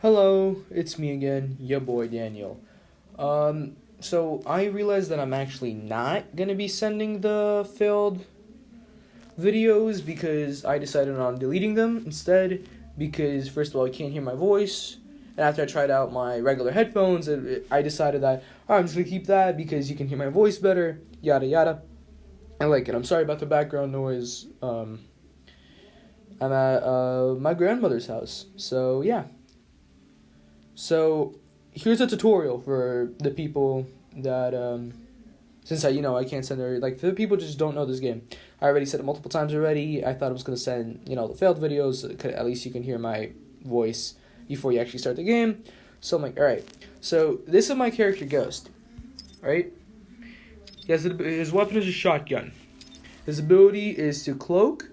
Hello, it's me again, your boy Daniel. So I realized that I'm actually not gonna be sending the failed videos because I decided on deleting them instead because first of all I can't hear my voice, and after I tried out my regular headphones, I decided that I'm just gonna keep that because you can hear my voice better, yada yada. I like it. I'm sorry about the background noise. I'm at my grandmother's house, so yeah. So here's a tutorial for the people that since I can't send her, like, for the people who just don't know this game. I already said it multiple times already. I thought I was gonna send the failed videos. At least you can hear my voice before you actually start the game. So I'm like, all right. So this is my character Ghost, right? His weapon is a shotgun. His ability is to cloak,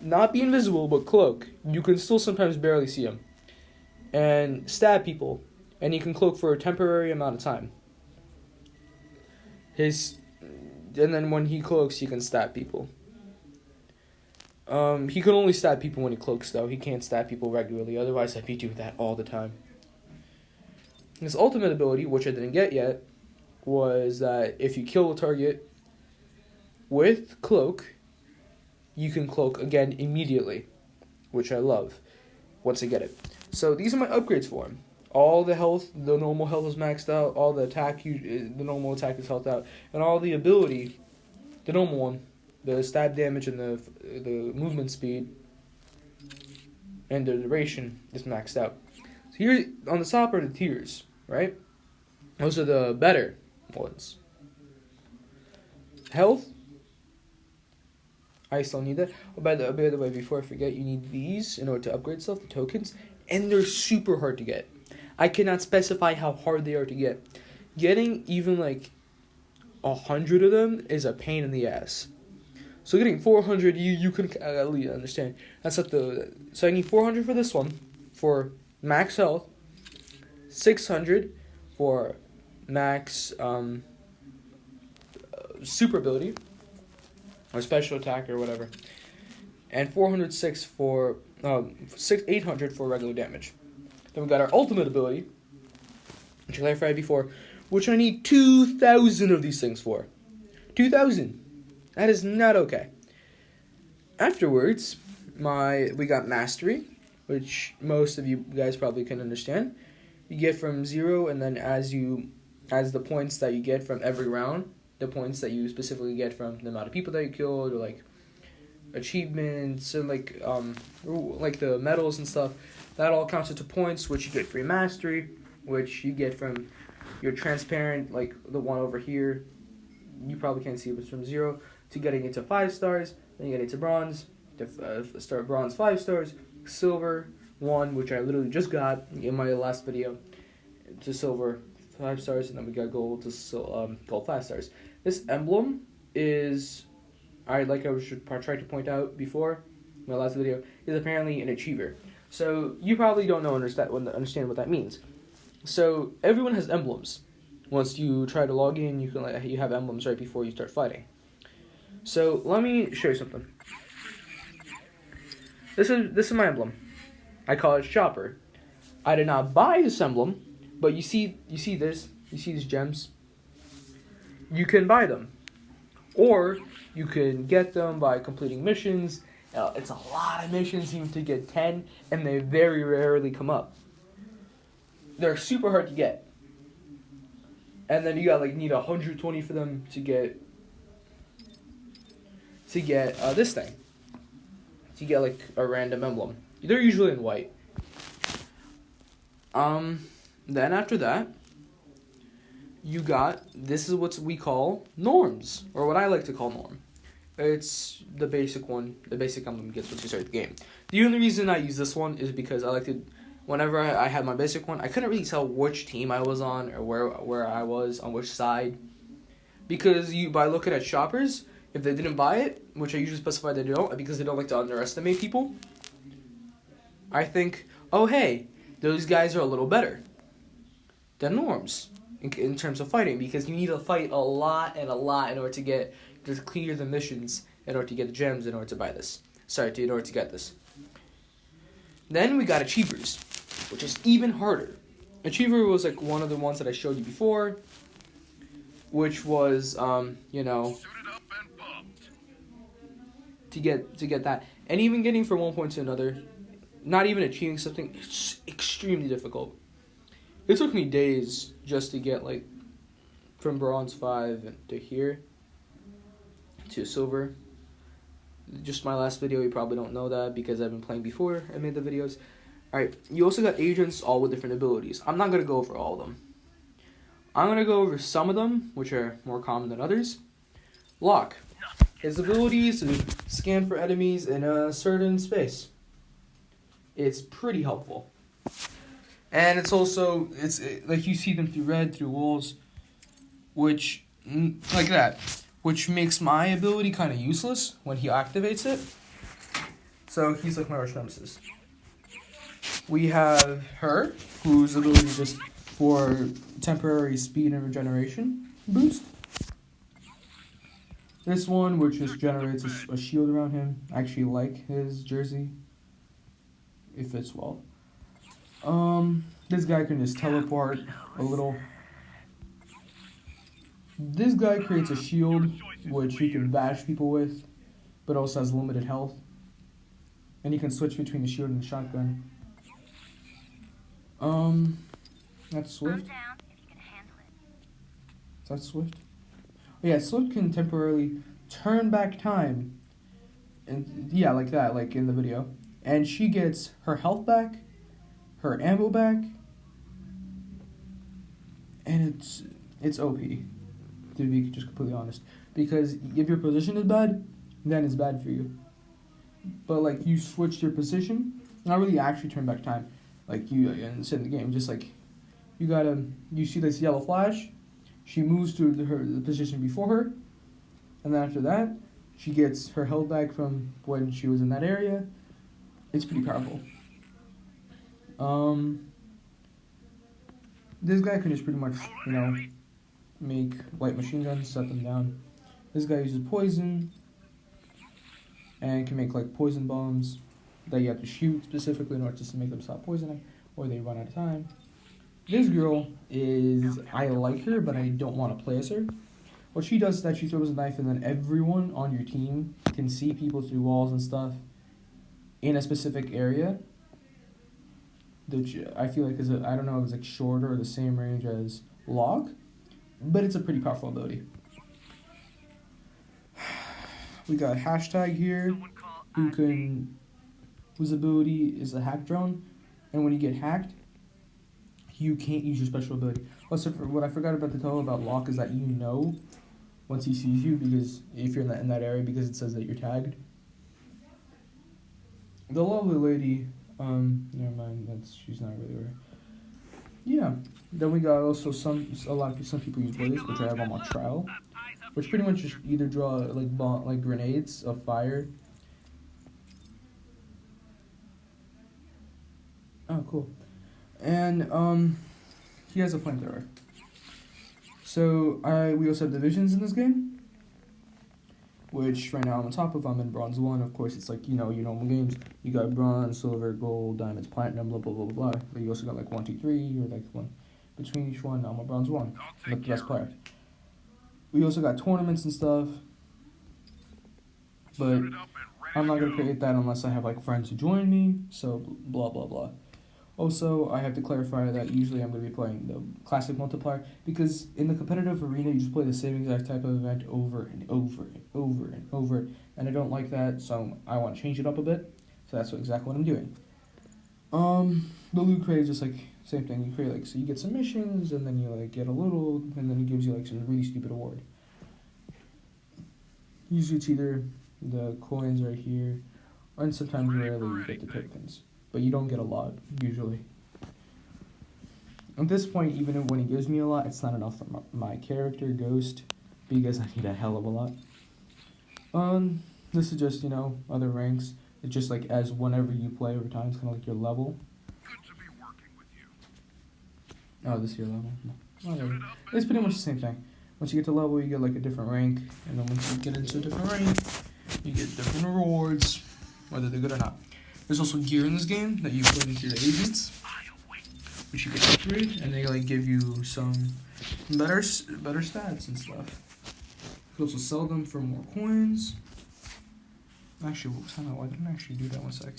not be invisible, but cloak. You can still sometimes barely see him. And stab people, and he can cloak for a temporary amount of time. And then when he cloaks, he can stab people. He can only stab people when he cloaks, though. He can't stab people regularly, otherwise I'd be doing that all the time. His ultimate ability, which I didn't get yet, was that if you kill a target with cloak, you can cloak again immediately, which I love once I get it. So these are my upgrades for him. All the health, the normal health is maxed out. All the attack, the normal attack is health out, and all the ability, the normal one, the stab damage and the movement speed, and the duration is maxed out. So here on the top are the tiers, right? Those are the better ones. Health. I still need that. Oh, by the way, before I forget, you need these in order to upgrade stuff, the tokens, and they're super hard to get. I cannot specify how hard they are to get. Getting even like 100 of them is a pain in the ass. So getting 400, you can at least understand. That's like so I need 400 for this one, for max health, 600 for max super ability, or special attack or whatever, and 406 for 800 for regular damage. Then we got our ultimate ability, which I clarified before, which I need 2,000 of these things for. 2,000. That is not okay. Afterwards, we got mastery, which most of you guys probably can understand. You get from 0, and then as the points that you get from every round, the points that you specifically get from the amount of people that you killed, or like achievements and like the medals and stuff, that all counts into points, which you get for mastery, which you get from your transparent, like the one over here. You probably can't see it, but from 0 to getting into 5 stars, then you get into bronze, start bronze 5 stars, silver 1, which I literally just got in my last video, to silver 5 stars, and then we got gold to gold 5 stars. This emblem is, I tried to point out before in my last video, is apparently an achiever. So you probably don't understand what that means. So everyone has emblems. Once you try to log in, you have emblems right before you start fighting. So let me show you something. This is my emblem. I call it Chopper. I did not buy this emblem, but you see these gems. You can buy them, or you can get them by completing missions. It's a lot of missions even to get 10, and they very rarely come up. They're super hard to get. And then you need 120 for them to get this thing. To get like a random emblem. They're usually in white. Then after that, this is what we call norms, or what I like to call norm. It's the basic one. The basic emblem gets once you start the game. The only reason I use this one is because whenever I had my basic one, I couldn't really tell which team I was on or where I was on which side. Because by looking at shoppers, if they didn't buy it, which I usually specify they don't, because they don't like to underestimate people, I think, oh hey, those guys are a little better than norms in terms of fighting, because you need to fight a lot in order to clear the missions, in order to get the gems, in order to buy this. In order to get this. Then we got achievers. which is even harder. Achiever was like one of the ones that I showed you before, which was you know, to get that, and even getting from one point to another, not even achieving something, it's extremely difficult. It took me days just to get like from bronze 5 to here to silver. Just my last video, you probably don't know that because I've been playing before I made the videos. Alright, you also got agents, all with different abilities. I'm not going to go over all of them. I'm going to go over some of them, which are more common than others. Locke. His ability is to scan for enemies in a certain space. It's pretty helpful. And it's also, like you see them through red, through walls, which, like that, which makes my ability kind of useless when he activates it. So he's like my arch nemesis. We have her, whose ability is just for temporary speed and regeneration boost. This one, which just generates a shield around him. I actually like his jersey. It fits well. This guy can just teleport a little. This guy creates a shield, which he can bash people with, but also has limited health. And he can switch between the shield and the shotgun. That's Swift. Is that Swift? Oh, yeah, Swift can temporarily turn back time. And yeah, like that, like in the video. And she gets her health back, her ammo back, and it's OP, to be just completely honest. Because if your position is bad, then it's bad for you. But like you switched your position, not really actually turn back time, like you in the game. Just like you see this yellow flash, she moves to the position before her, and then after that, she gets her health back from when she was in that area. It's pretty powerful. This guy can just pretty much, you know, make light machine guns, set them down. This guy uses poison, and can make like poison bombs that you have to shoot specifically in order to make them stop poisoning, or they run out of time. This girl I like her, but I don't want to play as her. What she does is that she throws a knife, and then everyone on your team can see people through walls and stuff in a specific area. Which I feel like I don't know if it's like shorter or the same range as Locke, but it's a pretty powerful ability. We got hashtag here, whose ability is a hack drone, and when you get hacked, you can't use your special ability. Also, what I forgot about to tell about Locke is that you know once he sees you, because if you're in that area, because it says that you're tagged. The lovely lady, never mind, she's not really rare. Yeah, then we got also some people use blaze, which I have on my trial, which pretty much just either draw like grenades of fire. Oh, cool. And he has a flamethrower. So we also have divisions in this game, which right now I'm on top of. I'm in bronze 1. Of course, it's like normal games. You got bronze, silver, gold, diamonds, platinum, blah blah blah blah blah. But you also got like 1, 2, 3, or like one between each one. I'm a bronze 1. I'm the best player. We also got tournaments and stuff, but I'm not gonna create that unless I have like friends who join me. So blah blah blah. Also, I have to clarify that usually I'm going to be playing the classic multiplier, because in the competitive arena, you just play the same exact type of event over and over and over and over, and I don't like that, so I want to change it up a bit. So that's exactly what I'm doing. The loot crate is just like same thing. You create so you get some missions, and then you like get a little, and then it gives you like some really stupid award. Usually it's either the coins right here, and sometimes rarely you get the tokens. But you don't get a lot, usually. At this point, even when he gives me a lot, it's not enough for my character, Ghost, because I need a hell of a lot. This is just, other ranks. It's just like as whenever you play over time, it's kind of like your level. Good to be working with you. Oh, this is your level? No. It's pretty much the same thing. Once you get to level, you get like a different rank, and then once you get into a different rank, you get different rewards, whether they're good or not. There's also gear in this game that you put into your agents. which you get for free, and they like give you some better stats and stuff. You can also sell them for more coins. Actually, I didn't actually do that. 1 sec.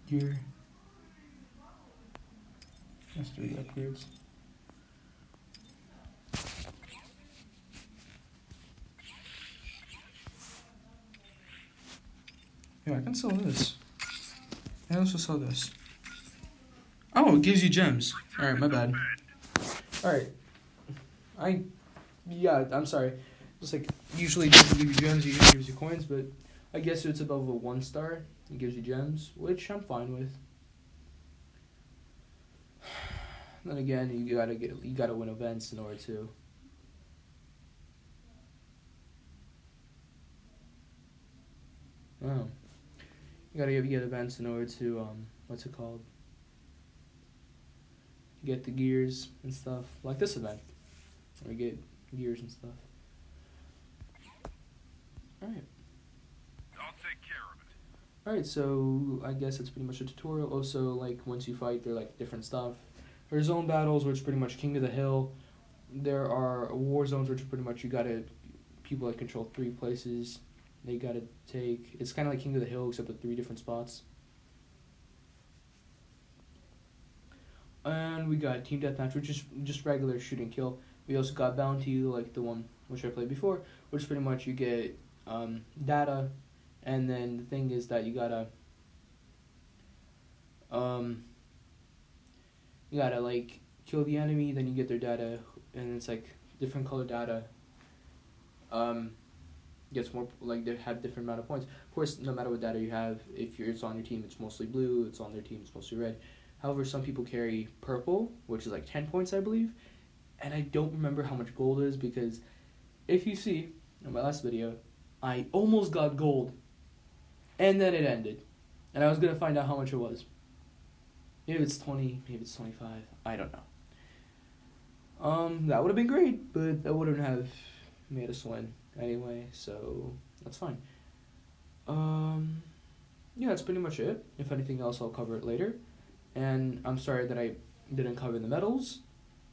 Gear. Let's do the upgrades. Yeah, I can sell this. I also sell this. Oh, it gives you gems. Alright, my bad. Alright. I'm sorry. Just like, usually it doesn't give you gems, it usually gives you coins, but I guess it's above a 1 star. It gives you gems, which I'm fine with. Then again, you gotta win events in order to. Oh. You gotta get events in order to, what's it called? Get the gears and stuff. Like this event. Or get gears and stuff. Alright. I'll take care of it. Alright, so I guess it's pretty much a tutorial. Also, like, once you fight, they're like different stuff. There's zone battles, which is pretty much King of the Hill. There are war zones, which is pretty much people that control 3 places. They gotta take. It's kind of like King of the Hill, except with 3 different spots. And we got Team Deathmatch, which is just regular shoot and kill. We also got Bounty, like the one which I played before, which is pretty much you get data, and then the thing is that you gotta like kill the enemy, then you get their data, and it's like different color data. Gets more, like, they have different amount of points. Of course, no matter what data you have, if it's on your team, it's mostly blue. It's on their team, it's mostly red. However, some people carry purple, which is like 10 points, I believe. And I don't remember how much gold is, because if you see in my last video, I almost got gold, and then it ended, and I was gonna find out how much it was. Maybe it's 20, maybe it's 25. I don't know. That would have been great, but that wouldn't have made us win anyway, so that's fine. Yeah, that's pretty much it. If anything else, I'll cover it later. And I'm sorry that I didn't cover the medals,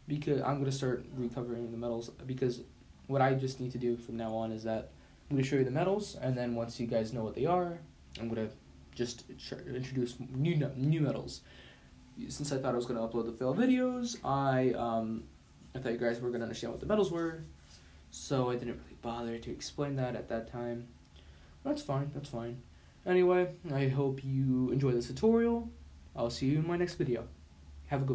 because I'm going to start recovering the medals, because what I just need to do from now on is that I'm going to show you the medals, and then once you guys know what they are, I'm going to just introduce new medals. Since I thought I was going to upload the fail videos, I thought you guys were going to understand what the medals were, so I didn't really bother to explain that at that time. That's fine, that's fine. Anyway, I hope you enjoy this tutorial. I'll see you in my next video. Have a good one.